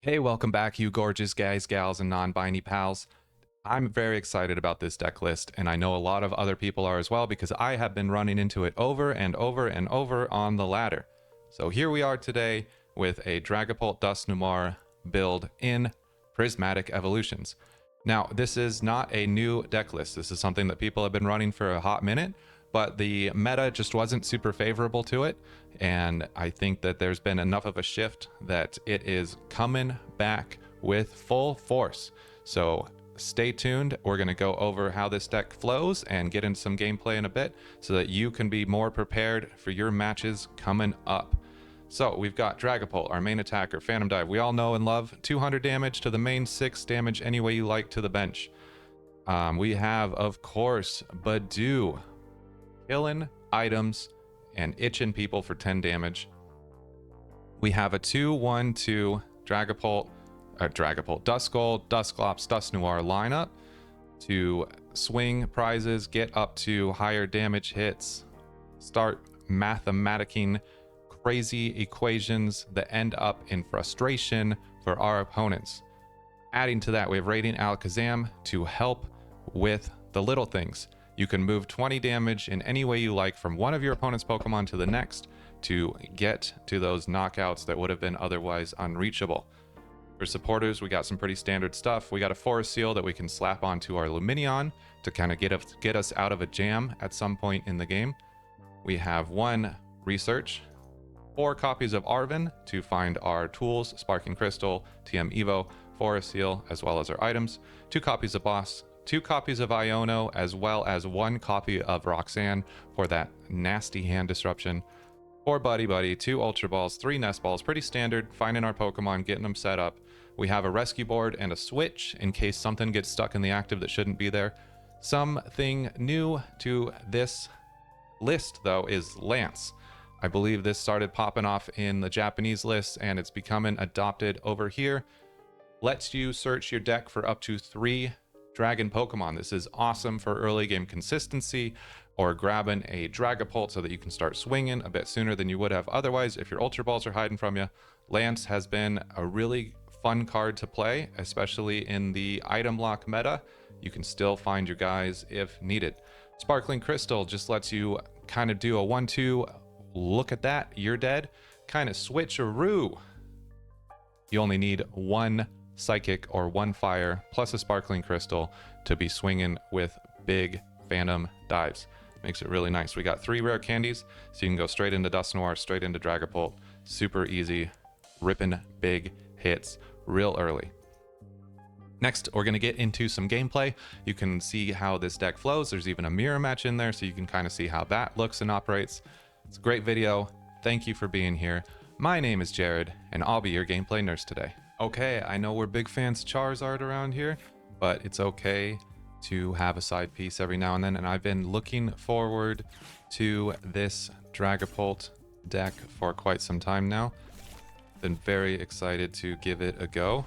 Hey, welcome back, you gorgeous guys, gals, and non-binary pals. I'm very excited about this deck list, and I know a lot of other people are as well because I have been running into it over and over and over on the ladder. So here we are today with a Dragapult Dusknoir build in Prismatic Evolutions. Now, this is not a new deck list. This is something that people have been running for a hot minute, but the meta just wasn't super favorable to it. And I think that there's been enough of a shift that it is coming back with full force. So stay tuned. We're going to go over how this deck flows and get into some gameplay in a bit so that you can be more prepared for your matches coming up. So we've got Dragapult, our main attacker, Phantom Dive. We all know and love 200 damage to the main, 6 damage any way you like to the bench. We have, of course, Budew, killing items and itching people for 10 damage. We have a 2-1-2 Duskull, Dusclops Dusknoir lineup to swing prizes, get up to higher damage hits, start mathematicking crazy equations that end up in frustration for our opponents. Adding to that, we have Radiant Alakazam to help with the little things. You can move 20 damage in any way you like from one of your opponent's Pokemon to the next to get to those knockouts that would have been otherwise unreachable. For supporters, we got some pretty standard stuff. We got a Forest Seal that we can slap onto our Lumineon to kind of get us out of a jam at some point in the game. We have 1 Research, 4 copies of Arven to find our tools, Sparking Crystal, TM Evo, Forest Seal, as well as our items, 2 copies of Boss, 2 copies of Iono, as well as 1 copy of Roxanne for that nasty hand disruption, 4 Buddy, 2 Ultra Balls, 3 Nest Balls, pretty standard, finding our Pokemon, getting them set up. We have a Rescue Board and a Switch in case something gets stuck in the active that shouldn't be there. Something new to this list, though, is Lance. I believe this started popping off in the Japanese lists, and it's becoming adopted over here. Lets you search your deck for up to 3 Dragon Pokemon. This is awesome for early game consistency or grabbing a Dragapult so that you can start swinging a bit sooner than you would have otherwise if your Ultra Balls are hiding from you. Lance has been a really fun card to play, especially in the item lock meta. You can still find your guys if needed. Sparkling Crystal just lets you kind of do a 1-2, look at that, you're dead, kind of switcheroo. You only need 1 Psychic or 1 Fire plus a Sparkling Crystal to be swinging with big Phantom Dives. Makes it really nice. We got 3 rare candies, so you can go straight into Dusknoir, straight into Dragapult. Super easy, ripping big hits real early. Next, we're going to get into some gameplay. You can see how this deck flows. There's even a mirror match in there, so you can kind of see how that looks and operates. It's a great video. Thank you for being here. My name is Jared, and I'll be your gameplay nurse today. Okay, I know we're big fans of Charizard around here, but it's okay to have a side piece every now and then, and I've been looking forward to this Dragapult deck for quite some time now. Been very excited to give it a go.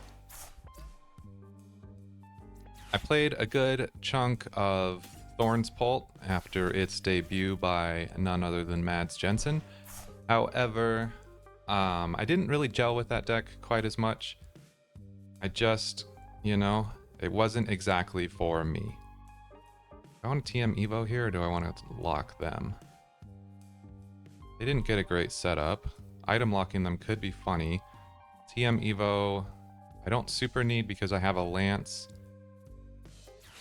I played a good chunk of Thornspult after its debut by none other than Mads Jensen. However, I didn't really gel with that deck quite as much. I just, it wasn't exactly for me. Do I want to TM Evo here, or do I want to lock them? They didn't get a great setup. Item locking them could be funny. TM Evo, I don't super need because I have a Lance.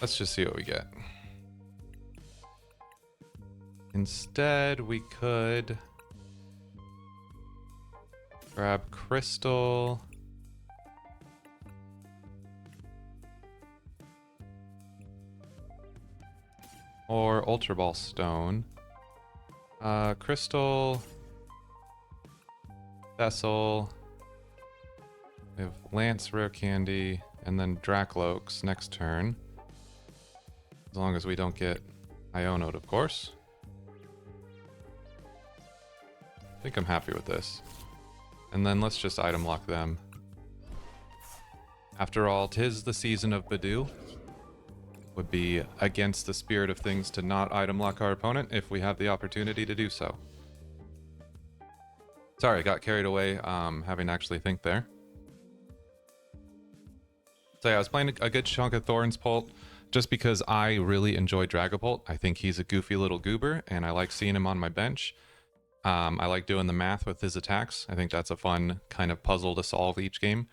Let's just see what we get. Instead, we could grab Crystal. Or Ultra Ball Stone. Crystal. Vessel. We have Lance Rare Candy. And then Drakloaks next turn. As long as we don't get Iono'd, of course. I think I'm happy with this. And then let's just item lock them. After all, 'tis the season of Budew. Would be against the spirit of things to not item lock our opponent if we have the opportunity to do so. Sorry, got carried away having to actually think there. So yeah, I was playing a good chunk of Thornspult just because I really enjoy Dragapult. I think he's a goofy little goober, and I like seeing him on my bench. I like doing the math with his attacks. I think that's a fun kind of puzzle to solve each game.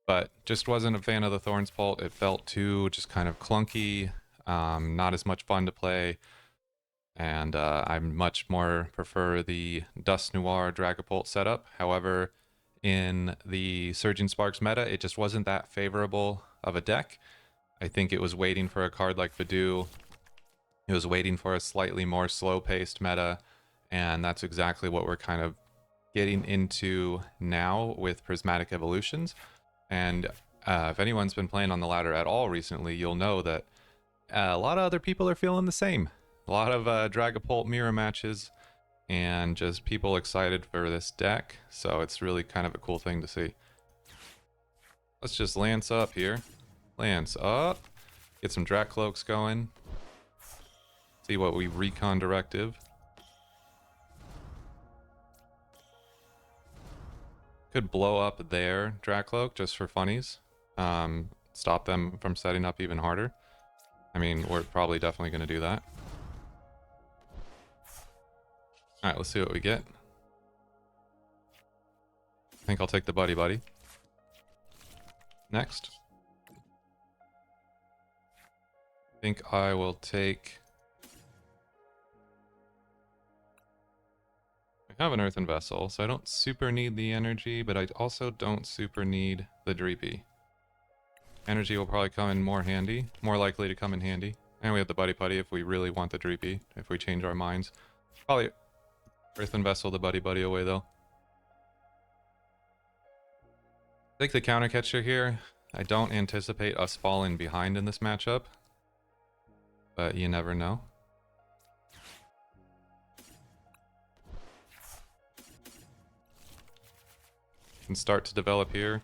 But just wasn't a fan of the Thornspult. It felt too just kind of clunky, not as much fun to play. And I much more prefer the Dusknoir Dragapult setup. However, in the Surging Sparks meta, it just wasn't that favorable of a deck. I think it was waiting for a card like Budew. It was waiting for a slightly more slow-paced meta, and that's exactly what we're kind of getting into now with Prismatic Evolutions. And if anyone's been playing on the ladder at all recently, you'll know that a lot of other people are feeling the same. A lot of Dragapult mirror matches, and just people excited for this deck, so it's really kind of a cool thing to see. Let's just lance up here. Lance up. Get some Drakloaks going. See what we recon directive. Could blow up their Drakloak just for funnies. Stop them from setting up even harder. I mean, we're probably definitely going to do that. Alright, let's see what we get. I think I'll take the Buddy. Next. I think I will take... I have an Earthen Vessel, so I don't super need the energy, but I also don't super need the Dreepy. Energy will probably come in more handy, more likely to come in handy. And we have the Buddy if we really want the Dreepy, if we change our minds. Probably Earthen Vessel the Buddy away though. Take the counter catcher here. I don't anticipate us falling behind in this matchup, but you never know. Can start to develop here.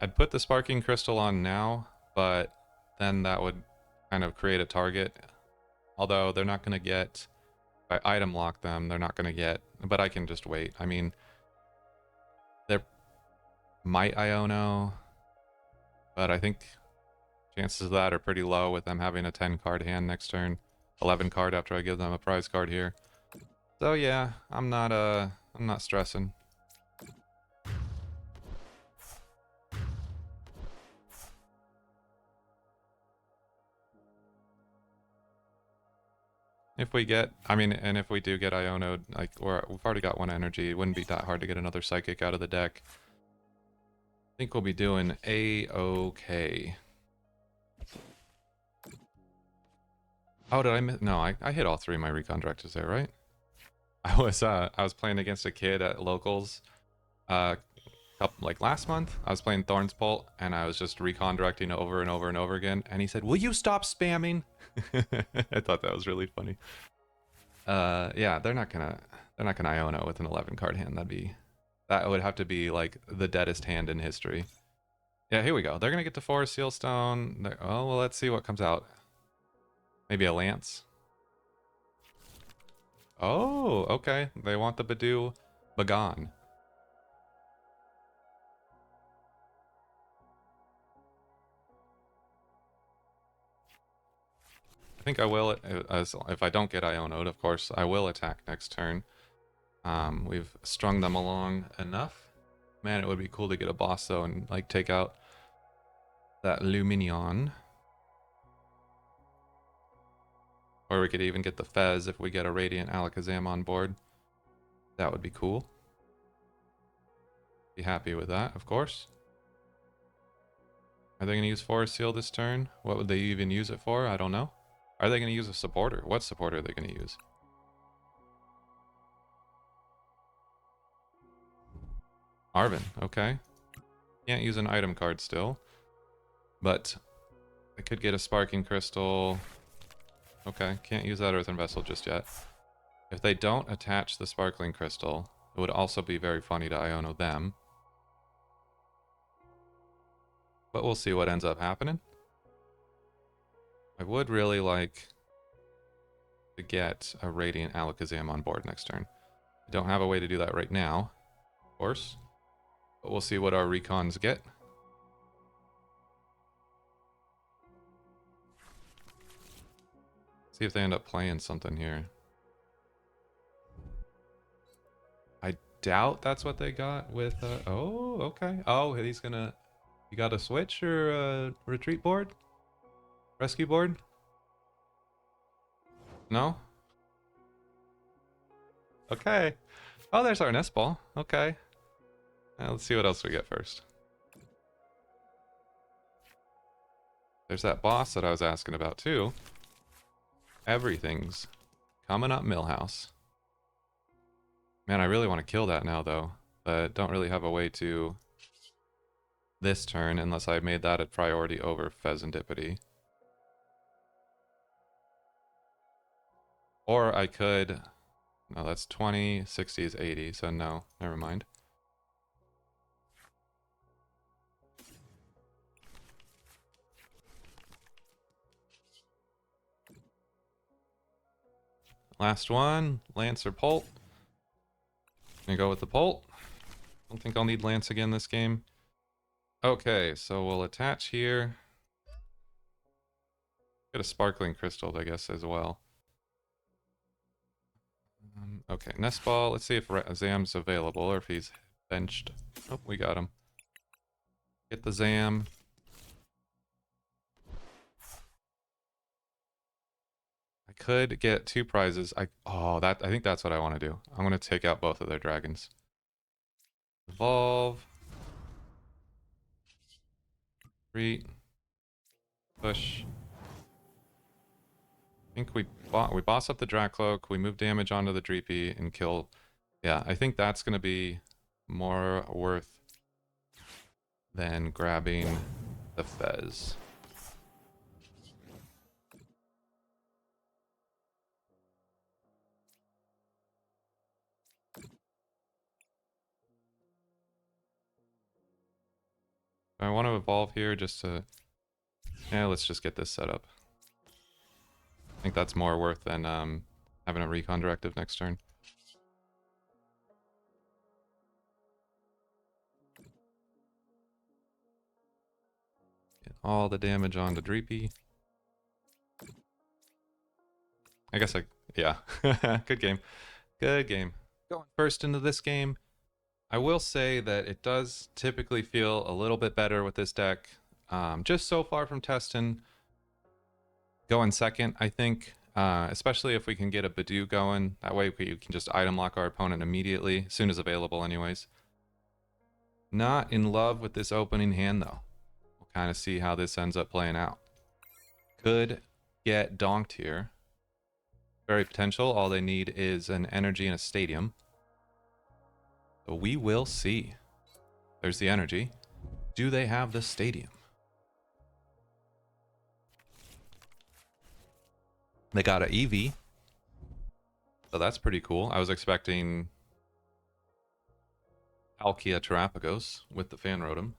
I'd put the Sparking Crystal on now, but then that would kind of create a target. Although they're not going to get, if I item lock them, they're not going to get, but I can just wait. I mean, they might Iono, but I think chances of that are pretty low with them having a 10 card hand next turn, 11 card after I give them a prize card here. So yeah, I'm not stressing. If we get, I mean, and if we do get Iono, like, we've already got one energy, it wouldn't be that hard to get another Psychic out of the deck. I think we'll be doing A-okay. Oh, did I miss? No, I hit all three of my recon directives there, right? I was playing against a kid at locals, like last month. I was playing Thornspult, and I was just recon directing over and over and over again. And he said, "Will you stop spamming?" I thought that was really funny. Yeah, they're not gonna Iono with an 11 card hand. That would have to be like the deadest hand in history. Yeah, here we go. They're gonna get the Forest Seal Stone. Oh well, let's see what comes out. Maybe a Lance. Oh, okay. They want the Budew Bagon. I think I will, if I don't get Iono'd, of course, I will attack next turn. We've strung them along enough. Man, it would be cool to get a boss though and like take out that Lumineon. Or we could even get the Fez if we get a Radiant Alakazam on board. That would be cool. Be happy with that, of course. Are they going to use Forest Seal this turn? What would they even use it for? I don't know. Are they going to use a supporter? What supporter are they going to use? Arven, okay. Can't use an item card still. But I could get a Sparking Crystal. Okay, can't use that Earthen Vessel just yet. If they don't attach the Sparkling Crystal, it would also be very funny to Iono them. But we'll see what ends up happening. I would really like to get a Radiant Alakazam on board next turn. I don't have a way to do that right now, of course. But we'll see what our recons get. See if they end up playing something here. I doubt that's what they got with... oh, okay. Oh, he's gonna... You got a switch or a retreat board? Rescue board? No? Okay. Oh, there's our Nest Ball. Okay. Let's see what else we get first. There's that boss that I was asking about too. Everything's coming up Millhouse. Man, I really want to kill that now though, but don't really have a way to this turn unless I made that a priority over Fezandipiti. Or I could... No, that's 20, 60 is 80, so no, never mind. Last one, Lance or Pult. Gonna go with the Pult. Don't think I'll need Lance again this game. Okay, so we'll attach here. Get a Sparkling Crystal, I guess, as well. Okay, Nest Ball. Let's see if Zam's available or if he's benched. Oh, we got him. Get the Zam. I could get 2 prizes. I think that's what I want to do. I'm going to take out both of their dragons. Evolve. Retreat. Push. I think we boss up the Drakloak, we move damage onto the Dreepy and kill. Yeah, I think that's going to be more worth than grabbing the Fez. I want to evolve here just to... Yeah, let's just get this set up. I think that's more worth than having a recon directive next turn. Get all the damage onto Dreepy. I guess yeah. Good game. Good game. Going first into this game. I will say that it does typically feel a little bit better with this deck. Just so far from testing. Going second, I think, especially if we can get a Budew going. That way we can just item lock our opponent immediately, as soon as available anyways. Not in love with this opening hand though. We'll kind of see how this ends up playing out. Could get donked here. Very potential. All they need is an energy and a stadium. So we will see. There's the energy. Do they have the stadium? They got an EV. So that's pretty cool. I was expecting Palkia Terapagos with the Fan Rotom.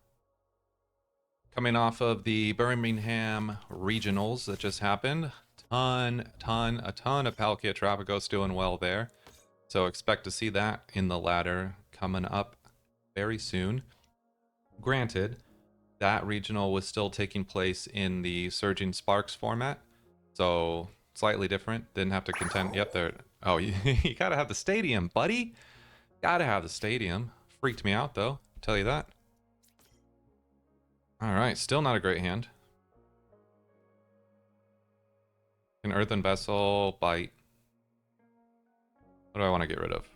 Coming off of the Birmingham Regionals that just happened. A ton of Palkia Terapagos doing well there. So expect to see that in the ladder coming up very soon. Granted, that regional was still taking place in the Surging Sparks format. So slightly different. Didn't have to contend. Yep, there. Oh, you gotta have the stadium, buddy. Gotta have the stadium. Freaked me out, though. I'll tell you that. All right, still not a great hand. An Earthen Vessel, Bite. What do I want to get rid of?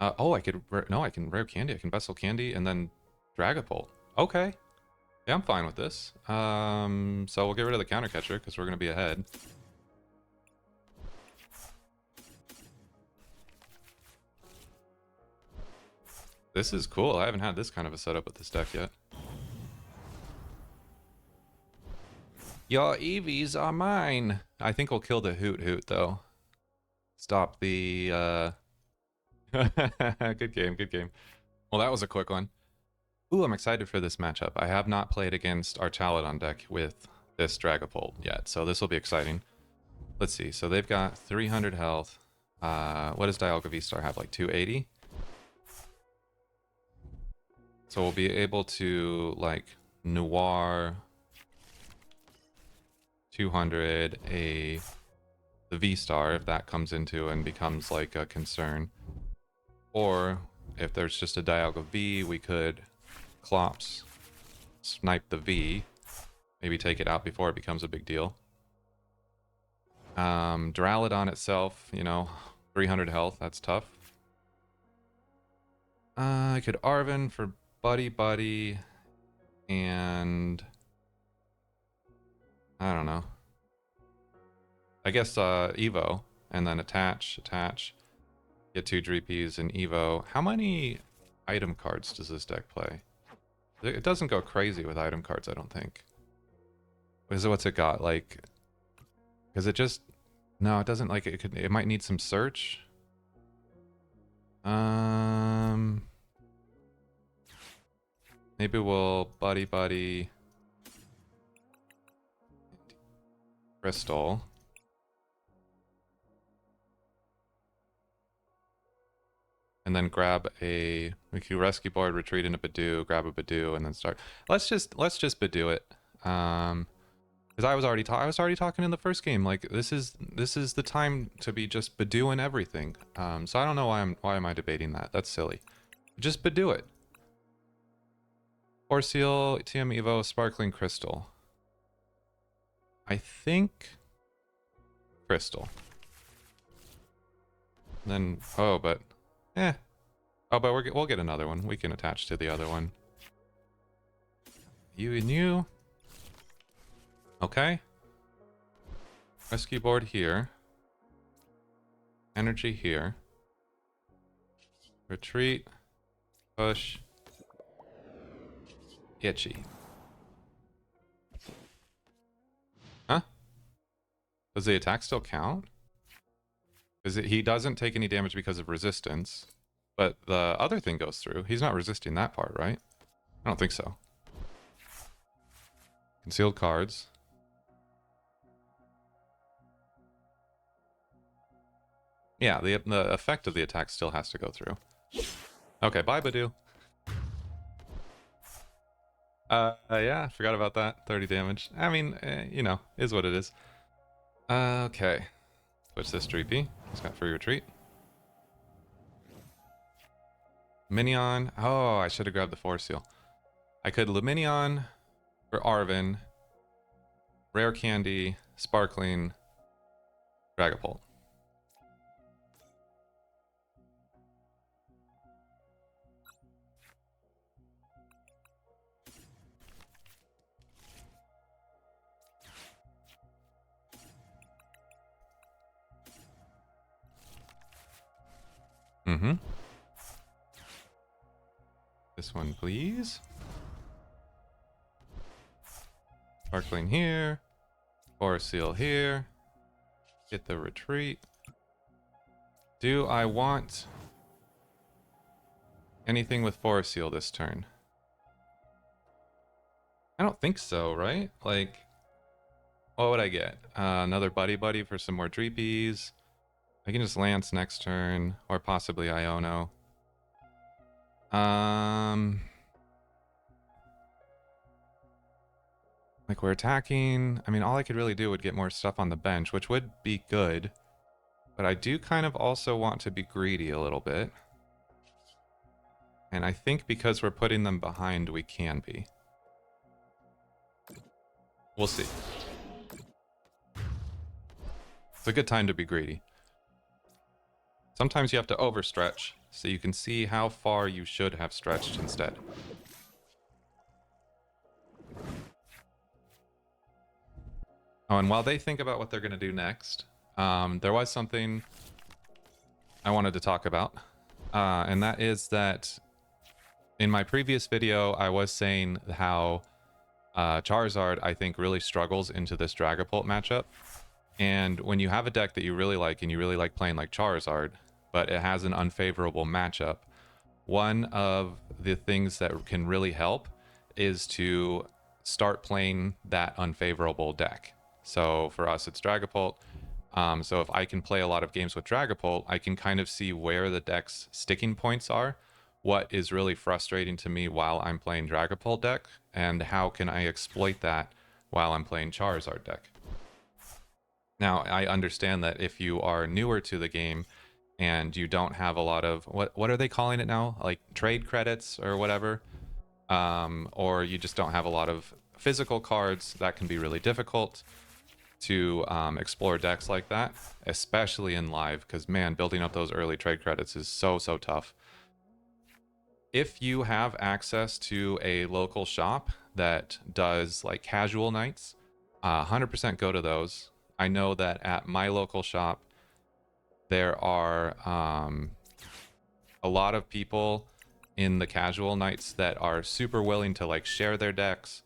Oh, I can Rare Candy. I can Vessel Candy and then Dragapult. Okay. Yeah, I'm fine with this. So we'll get rid of the Counter Catcher because we're going to be ahead. This is cool. I haven't had this kind of a setup with this deck yet. Your EVs are mine. I think we'll kill the Hoot though. Stop the good game, good game. Well, that was a quick one. Ooh, I'm excited for this matchup. I have not played against our Chaladon deck with this Dragapult yet, so this will be exciting. Let's see. So they've got 300 health. What does Dialga V-Star have? Like 280? So we'll be able to like Noir 200 the V-Star if that comes into and becomes like a concern. Or if there's just a Dialga V, we could Clops, snipe the V, maybe take it out before it becomes a big deal. Duraludon itself, you know, 300 health, that's tough. I could Arven for Buddy, and I don't know. I guess Evo, and then attach, get 2 Dreepies and Evo. How many item cards does this deck play? It doesn't go crazy with item cards, I don't think. What's it got? Like, because it just, no, it doesn't, like, it might need some search. Maybe we'll Buddy Crystal. And then grab we can Rescue Board, retreat into Budew, grab a Budew, and then start. Let's just Budew it. Because I was already talking in the first game. Like this is the time to be just Bedewing everything. So I don't know why am I debating that? That's silly. Just Budew it. Force Seal, TM Evo, Sparkling Crystal. I think Crystal. Then but we'll get another one. We can attach to the other one. You and you. Okay. Rescue Board here. Energy here. Retreat. Push. Itchy. Huh? Does the attack still count? He doesn't take any damage because of resistance, but the other thing goes through. He's not resisting that part, right? I don't think so. Concealed cards. Yeah, the effect of the attack still has to go through. Okay, bye, Budew. Yeah, forgot about that. 30 damage. I mean, you know, is what it is. Okay. Switch this Dreepy. He's got free retreat. Lumineon. Oh, I should have grabbed the Force Seal. I could Lumineon for Arven. Rare Candy. Sparkling. Dragapult. Mm-hmm. This one, please. Sparkling here. Force Seal here. Get the retreat. Do I want anything with Force Seal this turn? I don't think so, right? Like, what would I get? Another Buddy for some more Dreepies. I can just Lance next turn, or possibly Iono. Like we're attacking. I mean, all I could really do would get more stuff on the bench, which would be good. But I do kind of also want to be greedy a little bit. And I think because we're putting them behind, we can be. We'll see. It's a good time to be greedy. Sometimes you have to overstretch, so you can see how far you should have stretched instead. Oh, and while they think about what they're going to do next, there was something I wanted to talk about. And that is that in my previous video, I was saying how Charizard, I think, really struggles into this Dragapult matchup. And when you have a deck that you really like, and you really like playing like Charizard, but it has an unfavorable matchup, one of the things that can really help is to start playing that unfavorable deck. So for us, it's Dragapult. So if I can play a lot of games with Dragapult, I can kind of see where the deck's sticking points are, what is really frustrating to me while I'm playing Dragapult deck, and how can I exploit that while I'm playing Charizard deck. Now, I understand that if you are newer to the game and you don't have a lot of, what are they calling it now? Like trade credits or whatever, or you just don't have a lot of physical cards, that can be really difficult to explore decks like that, especially in live, because man, building up those early trade credits is so tough. If you have access to a local shop that does like casual nights, 100% go to those. I know that at my local shop, there are a lot of people in the casual nights that are super willing to like share their decks,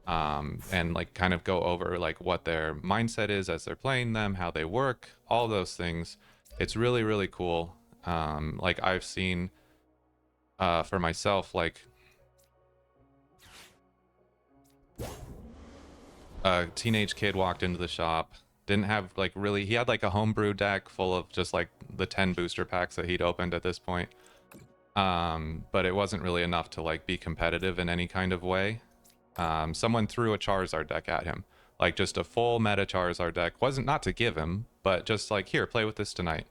and like kind of go over like what their mindset is as they're playing them, how they work, all those things. It's really cool. Like I've seen for myself, like a teenage kid walked into the shop, didn't have like really, he had like a homebrew deck full of just like the 10 booster packs that he'd opened at this point, but it wasn't really enough to like be competitive in any kind of way. Someone threw a Charizard deck at him, like just a full meta Charizard deck. Wasn't not to give him, but just like, here, play with this tonight.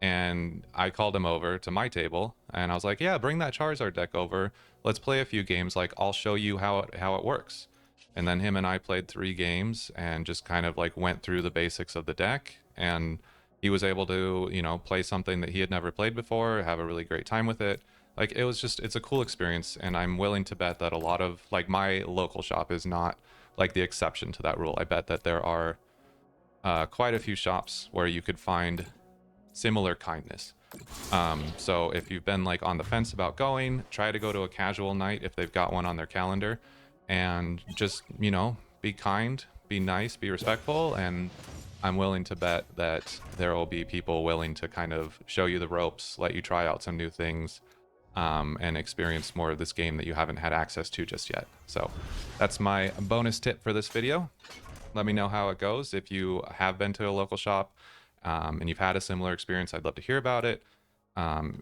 And I called him over to my table and I was like, yeah, bring that Charizard deck over, let's play a few games, like I'll show you how it works. And then him and I played 3 games and just kind of like went through the basics of the deck, and he was able to, you know, play something that he had never played before, have a really great time with it. Like it was just, it's a cool experience, and I'm willing to bet that a lot of, like, my local shop is not like the exception to that rule. I bet that there are quite a few shops where you could find similar kindness. So if you've been like on the fence about going, try to go to a casual night if they've got one on their calendar, and just, you know, be kind, be nice, be respectful, and I'm willing to bet that there will be people willing to kind of show you the ropes, let you try out some new things, and experience more of this game that you haven't had access to just yet. So that's my bonus tip for this video. Let me know how it goes. If you have been to a local shop, and you've had a similar experience, I'd love to hear about it.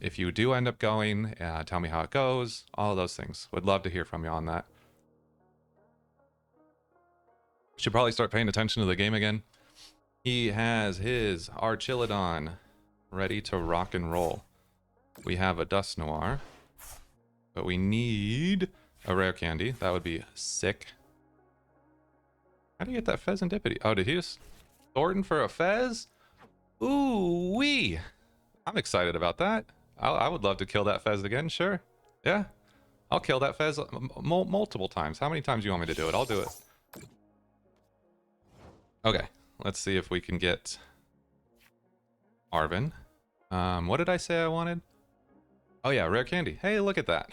If you do end up going, tell me how it goes, all of those things. Would love to hear from you on that. Should probably start paying attention to the game again. He has his Archilodon ready to rock and roll. We have a Dusknoir, but we need a rare candy. That would be sick. How do you get that Fezandipiti? Oh, did he just Thornton for a Fez? Ooh wee! I'm excited about that. I would love to kill that Fez again, sure. Yeah, I'll kill that Fez multiple times. How many times do you want me to do it? I'll do it. Okay, let's see if we can get Arven. What did I say I wanted? Oh yeah, rare candy. Hey, look at that.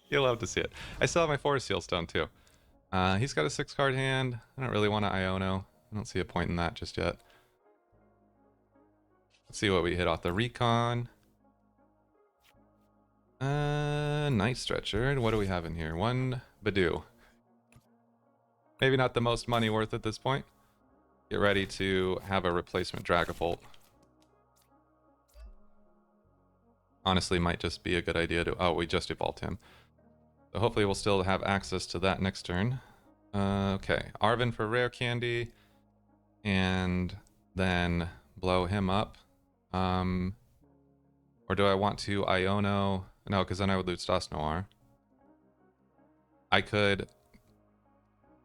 You'll love to see it. I still have my Forest Seal Stone too. He's got a 6-card hand. I don't really want to Iono. I don't see a point in that just yet. Let's see what we hit off the Recon. Night Stretcher. What do we have in here? 1 Budew. Maybe not the most money worth at this point. Get ready to have a replacement Dragapult. Honestly, might just be a good idea to... Oh, we just evolved him. So hopefully we'll still have access to that next turn. Okay, Arven for rare candy. And then blow him up. Or do I want to Iono? No, because then I would lose Dusknoir. I could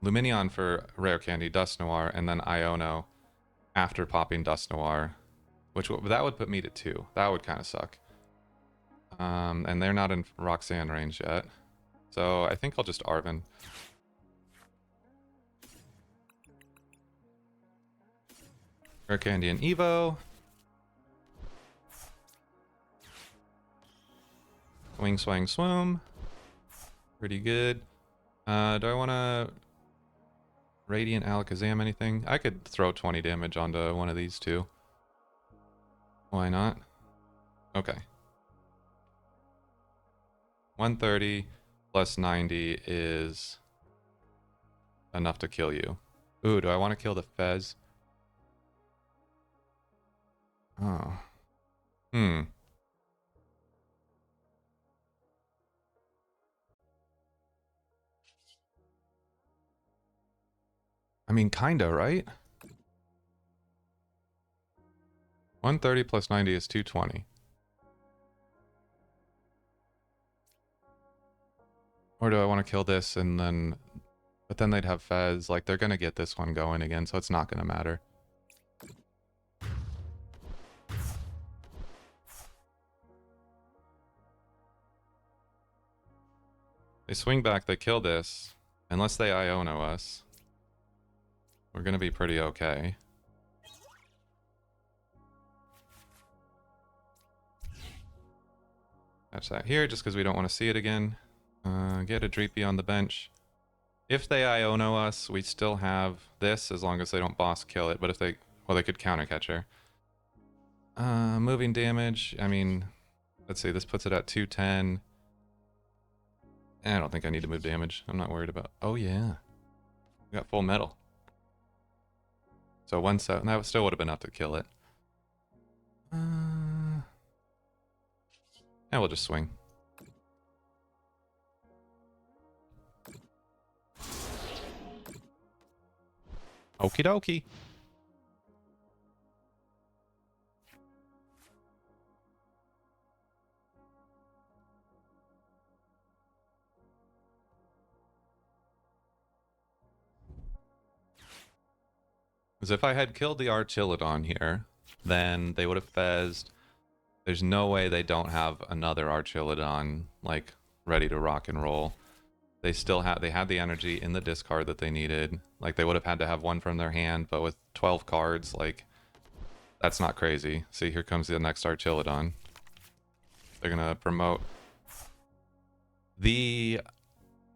Lumineon for rare candy, Dusknoir, and then Iono after popping Dusknoir, that would put me to 2. That would kind of suck. And they're not in Roxanne range yet, so I think I'll just Arven. Rare candy and Evo. Swing, swang, swoom. Pretty good. Do I want to Radiant Alakazam anything? I could throw 20 damage onto one of these two. Why not? Okay. 130 plus 90 is enough to kill you. Ooh, do I want to kill the Fez? Oh. I mean, kinda, right? 130 plus 90 is 220. Or do I want to kill this and then... But then they'd have Fez. Like, they're going to get this one going again, so it's not going to matter. They swing back, they kill this. Unless they Iono us, we're going to be pretty okay. Catch that here, just because we don't want to see it again. Get a Dreepy on the bench. If they Iono us, we still have this, as long as they don't boss kill it. But if they... Well, they could counter catcher. Moving damage, I mean... Let's see, this puts it at 210. I don't think I need to move damage. I'm not worried about... Oh, yeah. We got full metal. So 1 set... That still would have been enough to kill it. And we'll just swing. Okie dokie. Because if I had killed the Archilodon here, then they would have fezzed. There's no way they don't have another Archilodon, like, ready to rock and roll. They still had... They had the energy in the discard that they needed. Like, they would have had to have one from their hand, but with 12 cards, like, that's not crazy. See, here comes the next Archilodon. They're gonna promote. The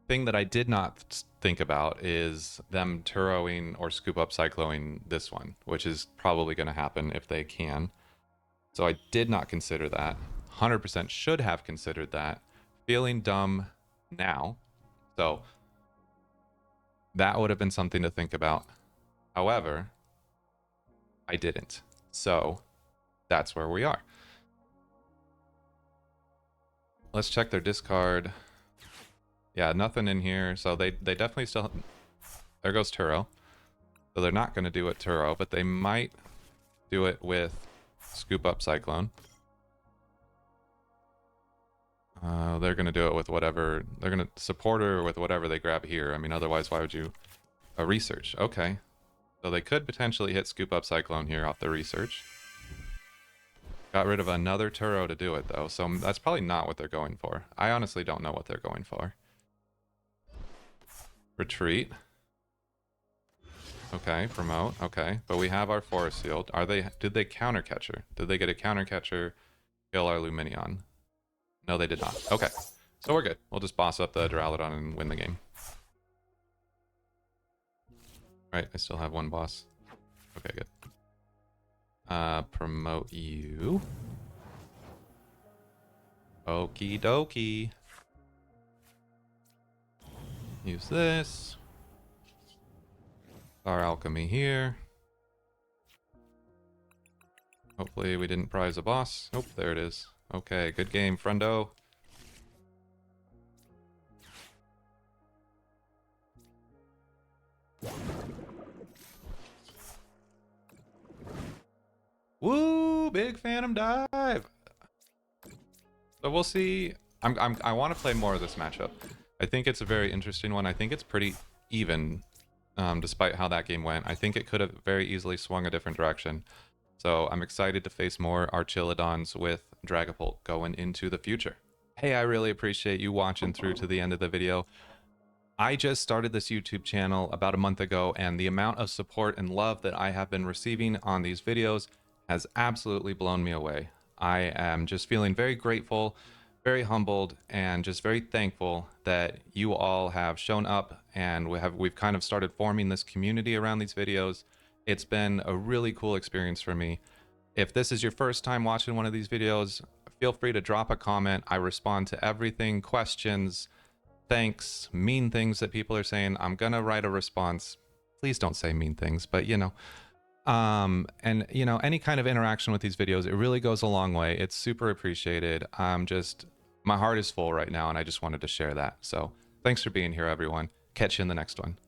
thing that I did not think about is them Turoing or Scoop Up Cycloing this one, which is probably going to happen if they can. So I did not consider that. 100% should have considered that. Feeling dumb now. So that would have been something to think about. However, I didn't. So that's where we are. Let's check their discard. Yeah, nothing in here. So they definitely still... There goes Turo. So they're not going to do it Turo, but they might do it with Scoop Up Cyclone. They're going to do it with whatever... They're going to support her with whatever they grab here. I mean, otherwise, why would you... research. Okay. So they could potentially hit Scoop Up Cyclone here off the research. Got rid of another Turo to do it, though. So that's probably not what they're going for. I honestly don't know what they're going for. Retreat. Okay, promote. Okay, but we have our Forest Field. Are they... Did they counter catcher? Did they get a counter catcher? Kill our Lumineon? No, they did not. Okay, so we're good. We'll just boss up the Duraludon and win the game. Right, I still have one boss. Okay, good. Promote you. Okie dokie. Use this. Our alchemy here. Hopefully we didn't prize a boss. Nope, there it is. Okay, good game, friendo. Woo! Big Phantom Dive! So we'll see. I want to play more of this matchup. I think it's a very interesting one. I think it's pretty even, despite how that game went. I think it could have very easily swung a different direction. So I'm excited to face more Archilodons with Dragapult going into the future. Hey, I really appreciate you watching through to the end of the video. I just started this YouTube channel about a month ago, and the amount of support and love that I have been receiving on these videos has absolutely blown me away. I am just feeling very grateful, very humbled, and just very thankful that you all have shown up, and we've kind of started forming this community around these videos. It's been a really cool experience for me. If this is your first time watching one of these videos, feel free to drop a comment. I respond to everything, questions, thanks, mean things that people are saying. I'm gonna write a response. Please don't say mean things, but you know. And you know, any kind of interaction with these videos, it really goes a long way. It's super appreciated. My heart is full right now, and I just wanted to share that. So thanks for being here, everyone. Catch you in the next one.